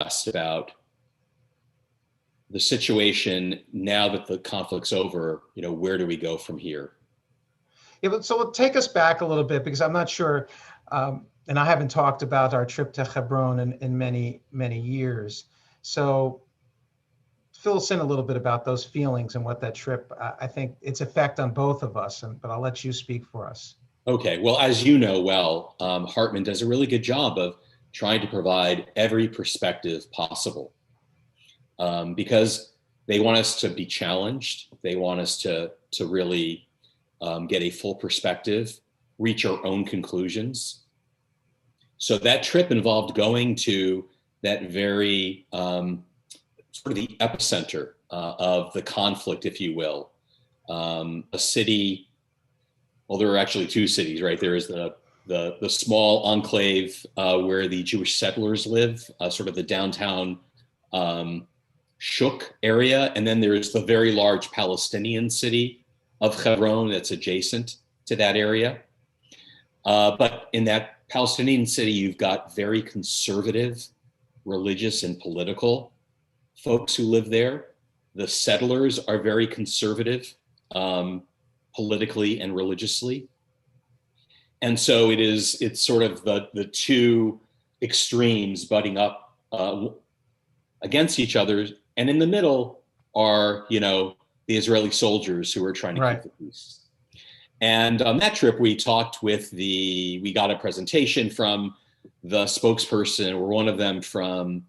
about the situation now that the conflict's over. Where do we go from here? Yeah, but so take us back a little bit, because I'm not sure, and I haven't talked about our trip to Hebron in many, many years. So fill us in a little bit about those feelings and what that trip, I think its effect on both of us, but I'll let you speak for us. Okay, well, as you know well, Hartman does a really good job of trying to provide every perspective possible, because they want us to be challenged. They want us to really get a full perspective, reach our own conclusions. So that trip involved going to that very sort of the epicenter of the conflict, if you will, a city. Well, there are actually two cities, right? There is the small enclave where the Jewish settlers live, sort of the downtown Shuk area. And then there's the very large Palestinian city of Hebron that's adjacent to that area. But in that Palestinian city, you've got very conservative religious and political folks who live there. The settlers are very conservative, politically and religiously. And so it's sort of the two extremes butting up against each other. And in the middle are, the Israeli soldiers who are trying to keep the peace. And on that trip, we talked with we got a presentation from the spokesperson, or one of them, from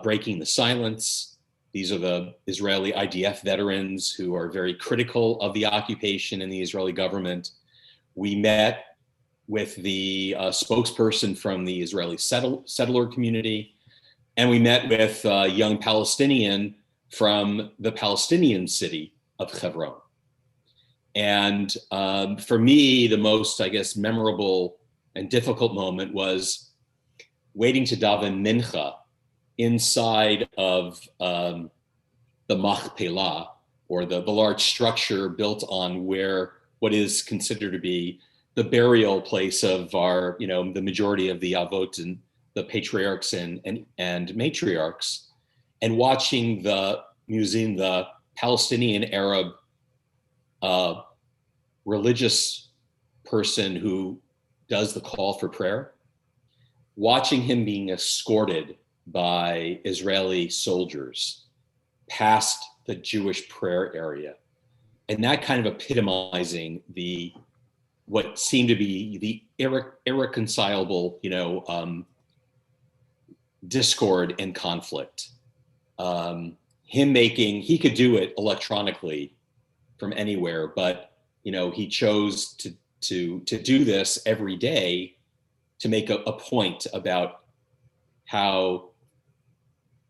Breaking the Silence. These are the Israeli IDF veterans who are very critical of the occupation and the Israeli government. We met with the spokesperson from the Israeli settler community, and we met with a young Palestinian from the Palestinian city of Hebron. And for me, the most, I guess, memorable and difficult moment was waiting to daven mincha inside of the Machpelah, or the large structure built on what is considered to be the burial place of our, the majority of the avot and the patriarchs and matriarchs, and watching the museum, the Palestinian Arab religious person who does the call for prayer, watching him being escorted by Israeli soldiers past the Jewish prayer area, and that kind of epitomizing what seemed to be the irreconcilable, discord and conflict. He could do it electronically from anywhere, but he chose to do this every day to make a point about how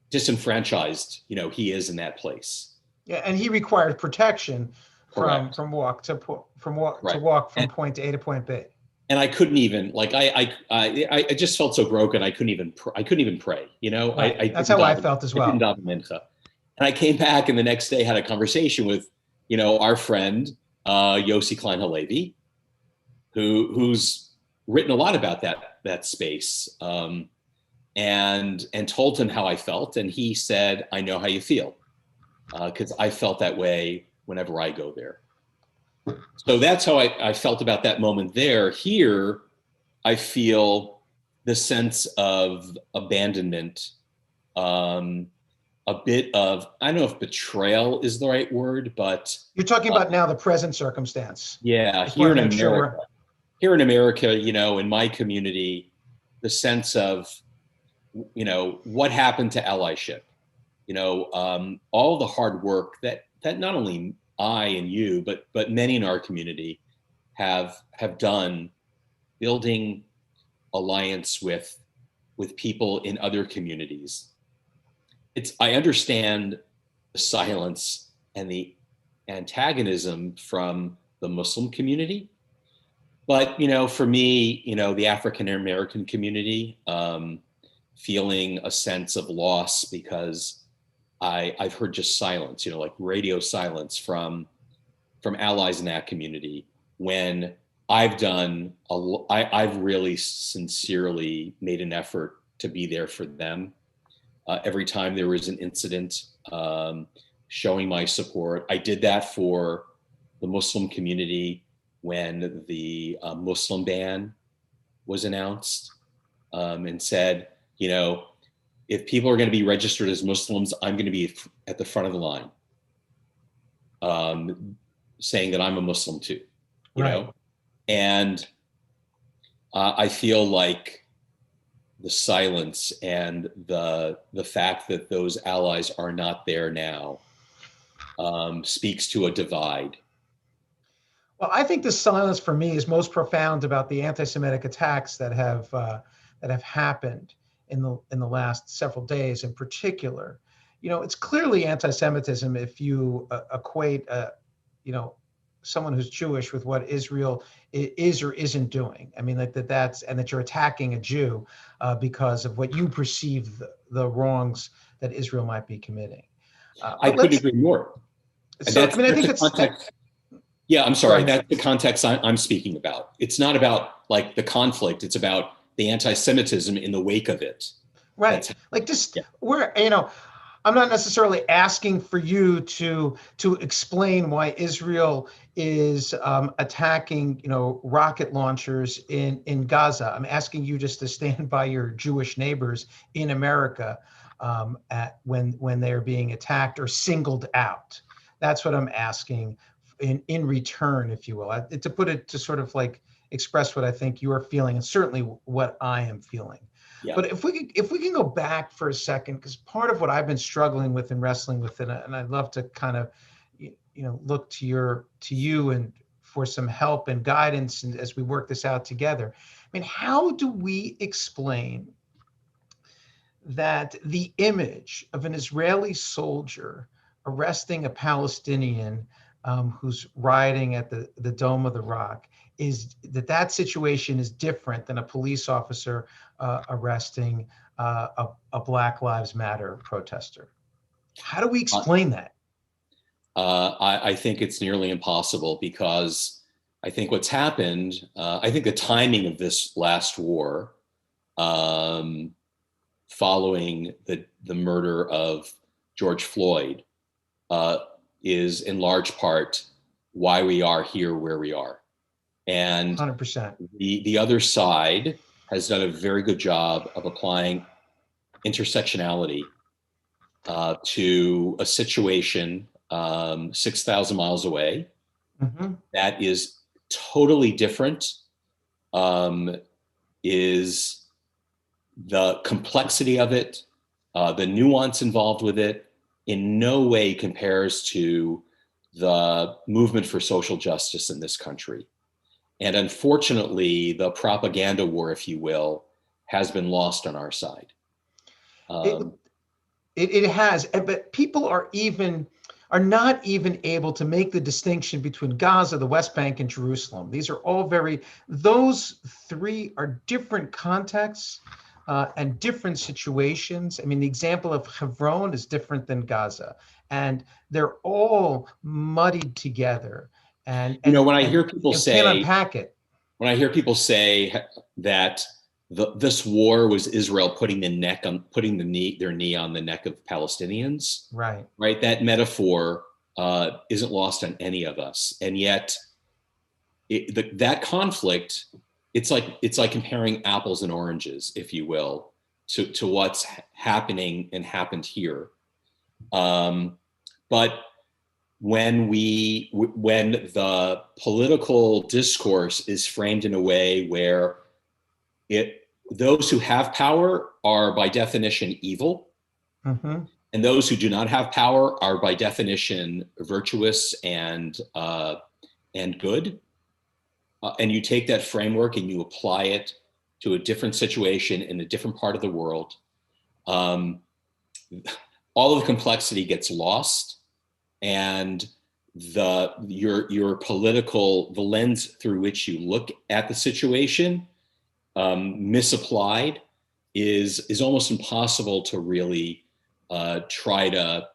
disenfranchised he is in that place. Yeah, and he required protection from walk to point A to point B. And I couldn't even, I just felt so broken. I couldn't even pray. Right. That's how I felt as well. I didn't daven mincha. And I came back, and the next day had a conversation with our friend Yossi Klein Halevi, who's written a lot about that space, and told him how I felt, and he said, "I know how you feel, because I felt that way whenever I go there." So that's how I felt about that moment there. Here, I feel the sense of abandonment, a bit of, I don't know if betrayal is the right word, but you're talking about now the present circumstance. Yeah, here in America, in my community, the sense of, what happened to allyship, all the hard work that not only I and you, but many in our community have done, building alliance with people in other communities. I understand the silence and the antagonism from the Muslim community, but for me, the African American community, feeling a sense of loss because I've heard just silence, like radio silence from allies in that community, when I've really sincerely made an effort to be there for them, every time there was an incident, showing my support. I did that for the Muslim community when the Muslim ban was announced, and said, you know, if people are going to be registered as Muslims, I'm going to be at the front of the line, saying that I'm a Muslim too, you know? And I feel like the silence and the fact that those allies are not there now speaks to a divide. Well, I think the silence for me is most profound about the anti-Semitic attacks that have happened in the last several days. In particular, you know, it's clearly anti-Semitism if you equate, you know, someone who's Jewish with what Israel is or isn't doing. I mean, like that's and that you're attacking a Jew because of what you perceive the wrongs that Israel might be committing. I couldn't agree more. So, I mean, I think that's yeah, I'm sorry. That's the context I'm speaking about. It's not about like the conflict. It's about the anti-Semitism in the wake of it. Right. Like just we're, you know, I'm not necessarily asking for you to explain why Israel is attacking, you know, rocket launchers in Gaza. I'm asking you just to stand by your Jewish neighbors in America when they're being attacked or singled out. That's what I'm asking in return, if you will, to put it to sort of like express what I think you are feeling and certainly what I am feeling. Yeah. But if we can go back for a second, because part of what I've been struggling with and wrestling with, and I'd love to kind of, you know, look to you and for some help and guidance and as we work this out together. I mean, how do we explain that the image of an Israeli soldier arresting a Palestinian who's rioting at the Dome of the Rock is that situation is different than a police officer arresting a Black Lives Matter protester? How do we explain that? I think it's nearly impossible because I think what's happened, I think the timing of this last war, following the murder of George Floyd, is in large part why we are here where we are. And 100%. The other side has done a very good job of applying intersectionality to a situation 6,000 miles away that is totally different, is the complexity of it, the nuance involved with it, in no way compares to the movement for social justice in this country. And unfortunately, the propaganda war, if you will, has been lost on our side. It has, but people are not even able to make the distinction between Gaza, the West Bank, and Jerusalem. These are all those three are different contexts and different situations. I mean, the example of Hebron is different than Gaza, and they're all muddied together. And you know, when I hear people say, can't unpack it. When I hear people say that this war was Israel putting their knee on the neck of Palestinians, right? That metaphor isn't lost on any of us, and yet that conflict, it's like comparing apples and oranges, if you will, to what's happening and happened here. But when the political discourse is framed in a way where those who have power are by definition evil, and those who do not have power are by definition virtuous and good, and you take that framework and you apply it to a different situation in a different part of the world, all of the complexity gets lost, and your political, the lens through which you look at the situation, misapplied, is almost impossible to really try to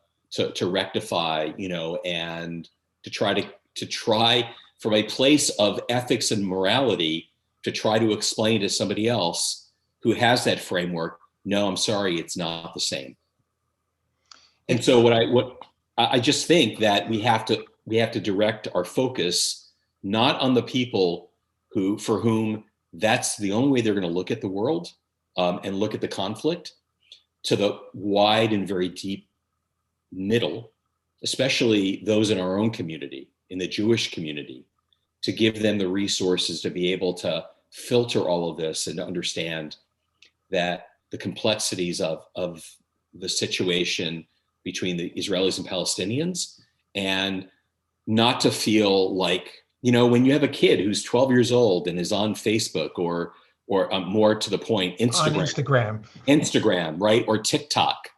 rectify, you know, and to try from a place of ethics and morality to try to explain to somebody else who has that framework no, I'm sorry, it's not the same. And so what I just think that we have to direct our focus not on the people for whom that's the only way they're going to look at the world, and look at the conflict, to the wide and very deep middle, especially those in our own community, in the Jewish community, to give them the resources to be able to filter all of this and to understand that the complexities of the situation between the Israelis and Palestinians, and not to feel like, when you have a kid who's 12 years old and is on Facebook or more to the point, Instagram, right? Or TikTok,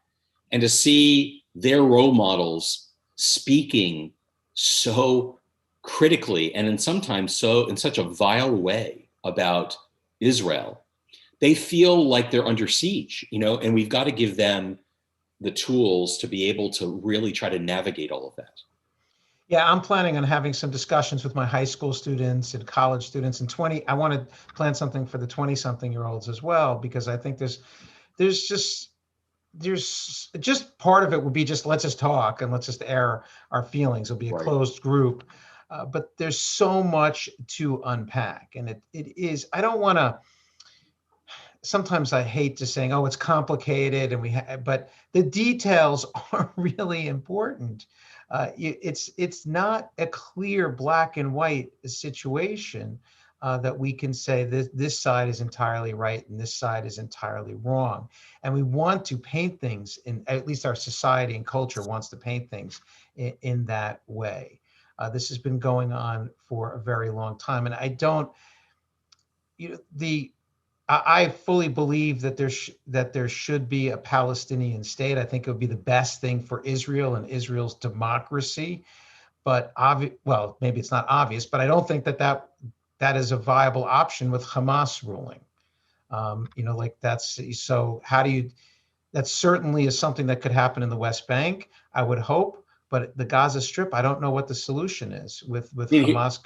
and to see their role models speaking so critically and sometimes in such a vile way about Israel, they feel like they're under siege, and we've got to give them the tools to be able to really try to navigate all of that. Yeah, I'm planning on having some discussions with my high school students and college students, and I want to plan something for the 20-something-year-olds as well, because I think there's just part of it would be just, let's just talk and let's just air our feelings. It'll be a closed group, but there's so much to unpack, and it is. I don't want to. Sometimes I hate just saying, "Oh, it's complicated," but the details are really important. It's not a clear black and white situation that we can say this side is entirely right and this side is entirely wrong. And we want to paint things at least our society and culture wants to paint things in that way. This has been going on for a very long time, and I fully believe that there should be a Palestinian state. I think it would be the best thing for Israel and Israel's democracy. But maybe it's not obvious, but I don't think that is a viable option with Hamas ruling. That certainly is something that could happen in the West Bank, I would hope. But the Gaza Strip, I don't know what the solution is with Hamas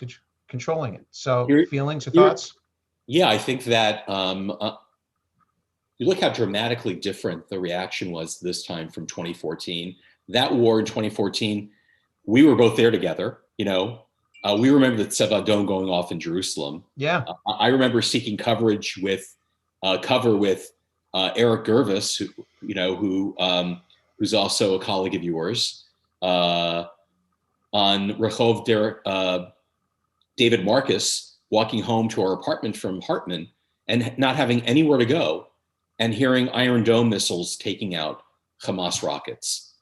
controlling it. So feelings or thoughts? Yeah, I think that you look how dramatically different the reaction was this time from 2014. That war in 2014, we were both there together. We remember the Tzevadon going off in Jerusalem. Yeah, I remember seeking coverage with Eric Gervis, who's also a colleague of yours, on Rehov David Marcus, walking home to our apartment from Hartman and not having anywhere to go, and hearing Iron Dome missiles taking out Hamas rockets.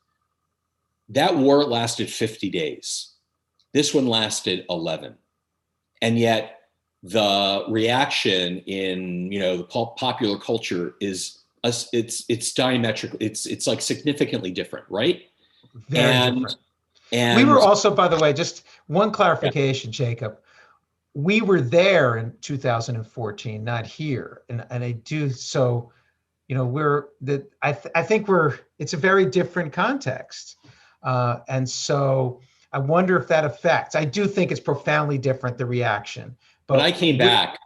That war lasted 50 days. This one lasted 11. And yet the reaction in, the popular culture it's diametric. It's like significantly different, right? Very different. And we were also, by the way, just one clarification, Jacob. We were there in 2014, not here, and I do so. I think it's a very different context, and so I wonder if that affects. I do think it's profoundly different, the reaction. But I came back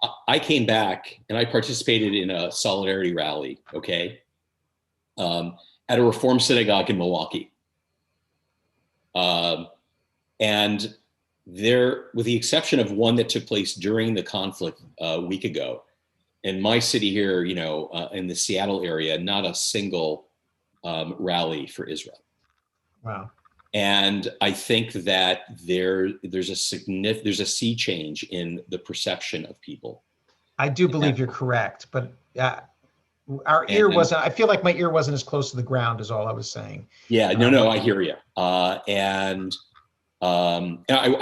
and I participated in a solidarity rally, at a Reform synagogue in Milwaukee, and there, with the exception of one that took place during the conflict a week ago, in my city here, in the Seattle area, not a single rally for Israel. Wow. And I think that there's a sea change in the perception of people. I do believe you're correct, but our ear wasn't. I feel like my ear wasn't as close to the ground as all I was saying. Yeah, no, I hear you. I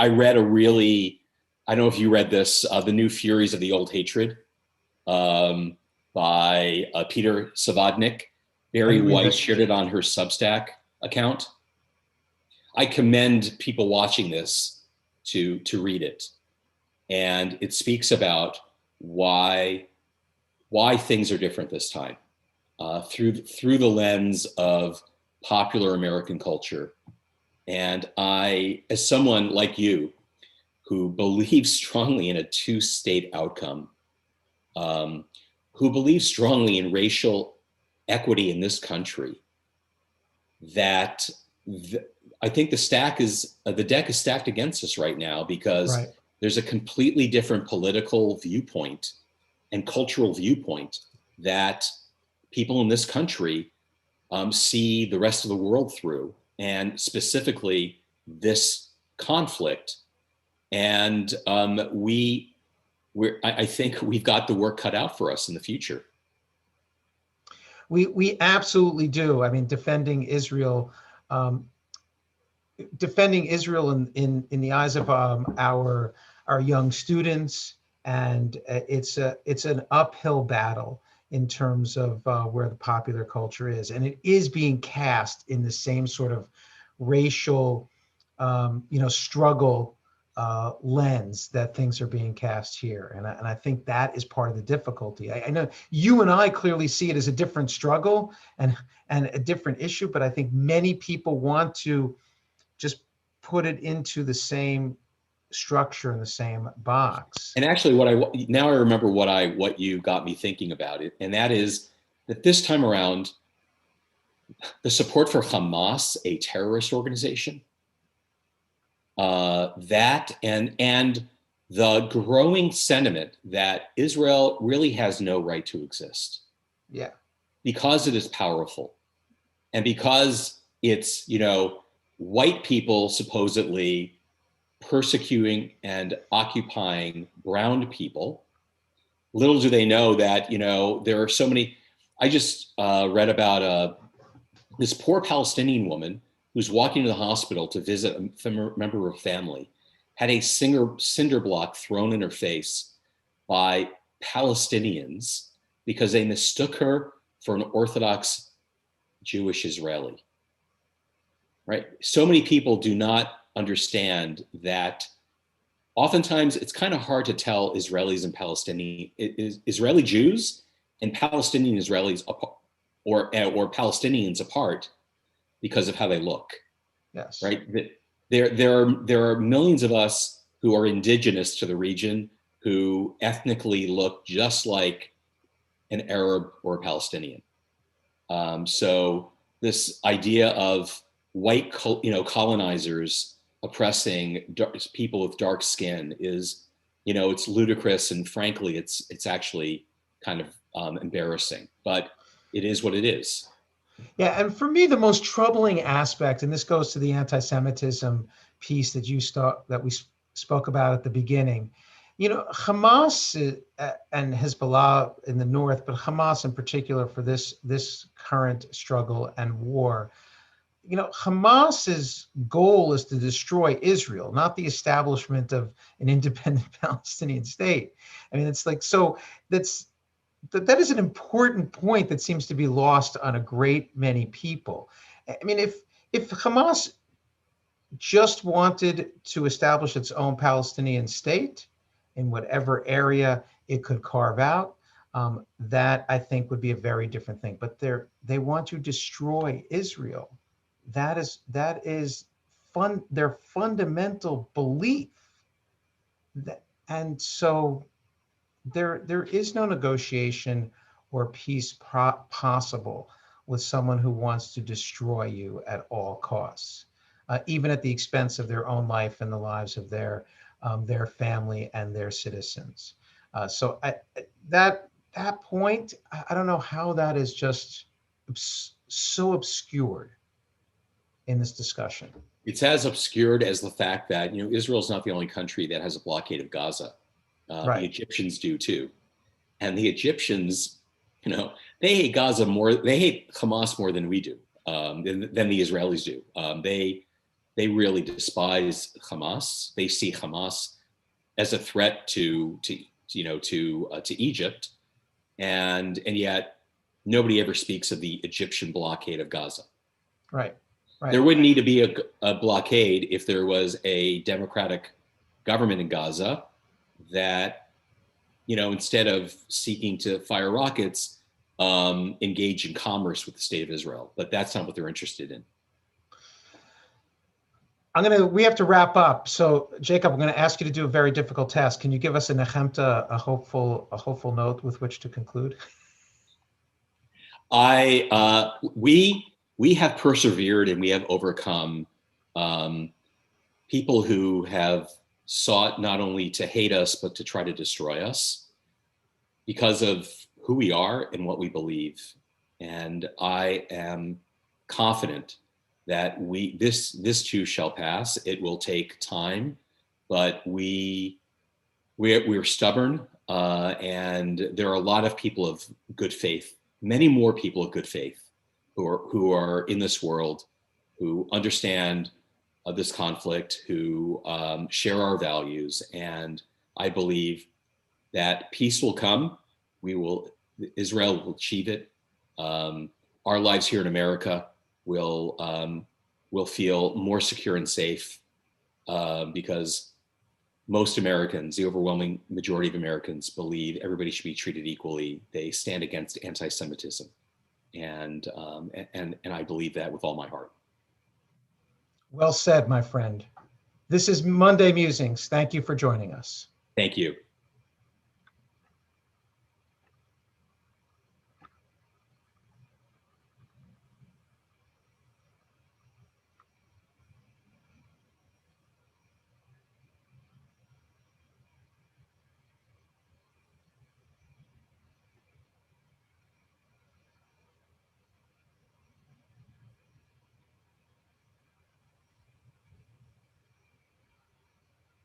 read I don't know if you read this, The New Furies of the Old Hatred, by Peter Savadnik. Barry White shared it on her Substack account. I commend people watching this to read it. And it speaks about why things are different this time, through the lens of popular American culture. And I, as someone like you, who believes strongly in a two-state outcome, who believes strongly in racial equity in this country that I think the deck is stacked against us right now, because Right. there's a completely different political viewpoint and cultural viewpoint that people in this country see the rest of the world through, and specifically this conflict. And I think we've got the work cut out for us in the future. We absolutely do. I mean, defending Israel in the eyes of our young students, and it's an uphill battle in terms of where the popular culture is, and it is being cast in the same sort of racial struggle lens that things are being cast here. And I think that is part of the difficulty. I know you and I clearly see it as a different struggle and a different issue, but I think many people want to just put it into the same structure in the same box. And actually, now I remember what you got me thinking about it, and that is that this time around, the support for Hamas, a terrorist organization, that and the growing sentiment that Israel really has no right to exist. Yeah. Because it is powerful, and because it's, white people supposedly persecuting and occupying brown people. Little do they know that, there are so many. I just read about this poor Palestinian woman who's walking to the hospital to visit a member of her family, had a cinder block thrown in her face by Palestinians because they mistook her for an Orthodox Jewish Israeli. Right? So many people do not understand that oftentimes it's kind of hard to tell Israelis and Israeli Jews and Palestinian Israelis or Palestinians apart because of how they look. Yes. Right. There are millions of us who are indigenous to the region who ethnically look just like an Arab or a Palestinian. So this idea of white, colonizers oppressing people with dark skin is, it's ludicrous, and frankly, it's actually kind of embarrassing. But it is what it is. Yeah, and for me, the most troubling aspect, and this goes to the anti-Semitism piece that we spoke about at the beginning. Hamas and Hezbollah in the north, but Hamas in particular for this current struggle and war. Hamas's goal is to destroy Israel, not the establishment of an independent Palestinian state. I mean, it's like, so that is an important point that seems to be lost on a great many people. I mean, if Hamas just wanted to establish its own Palestinian state in whatever area it could carve out, that I think would be a very different thing. But they want to destroy Israel. That is their fundamental belief. And so there is no negotiation or peace possible with someone who wants to destroy you at all costs, even at the expense of their own life and the lives of their family and their citizens. So that point, I don't know how that is just so obscured in this discussion. It's as obscured as the fact that, Israel is not the only country that has a blockade of Gaza. Right. The Egyptians do too. And the Egyptians, they hate Gaza more, they hate Hamas more than we do, than the Israelis do. They really despise Hamas. They see Hamas as a threat to Egypt. And yet nobody ever speaks of the Egyptian blockade of Gaza. Right. Right. There wouldn't need to be a blockade if there was a democratic government in Gaza that, instead of seeking to fire rockets, engage in commerce with the state of Israel. But that's not what they're interested in. We have to wrap up. So Jacob, I'm going to ask you to do a very difficult task. Can you give us a nechemta, a hopeful note with which to conclude? We have persevered and we have overcome people who have sought not only to hate us but to try to destroy us because of who we are and what we believe. And I am confident that this too shall pass. It will take time, but we're stubborn, and there are a lot of people of good faith, many more people of good faith who are in this world, who understand this conflict, who share our values. And I believe that peace will come. Israel will achieve it. Our lives here in America will feel more secure and safe because most Americans, the overwhelming majority of Americans, believe everybody should be treated equally. They stand against anti-Semitism, and I believe that with all my heart. Well said, my friend. This is Monday Musings. Thank you for joining us. Thank you.